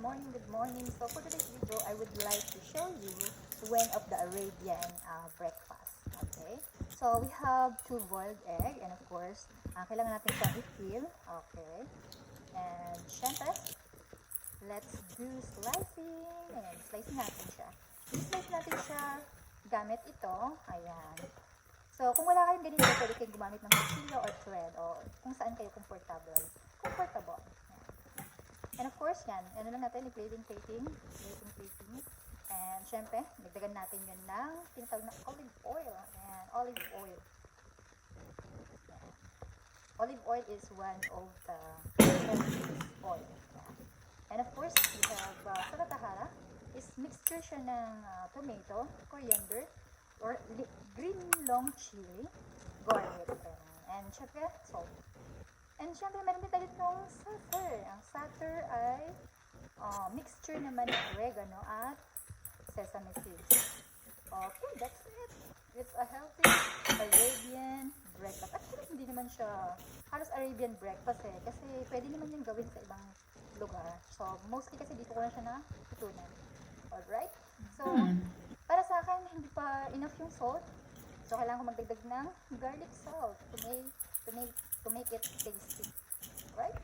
morning, good morning. So for today's video, I would like to show you one of the Arabian breakfast. Okay? So we have 2 boiled egg and of course, kailangan natin siyang i-peel. Okay? And syempre, let's do slicing. Ayan, slicing natin siya. I-slice natin siya gamit ito. Ayan. So kung wala kayong ganito, pwede kayong gumamit ng kutsilyo or thread o kung saan kayo comfortable. And of course, yan. Ano lang natin, plating. And syempre, nagdagan natin yun ng tinatawag na olive oil. Ayan, olive oil. Ayan. Olive oil is one of the healthiest oil. Ayan. And of course, we have salatahara. Is mixture siya ng tomato, coriander, or green long chili, garlic, and syempre, salt. And syempre, meron din tayo itong satar. Ang satar ay mixture naman ng oregano at sesame seeds. Okay, that's it. It's a healthy Arabian breakfast. Actually, hindi naman siya halos Arabian breakfast eh. Kasi pwede naman yung gawin sa ibang lugar. So, mostly kasi dito ko na siya natutunan. Alright? So, para sa akin, hindi pa enough yung salt. So, kailangan ko magdagdag ng garlic salt to make it tasty. Right?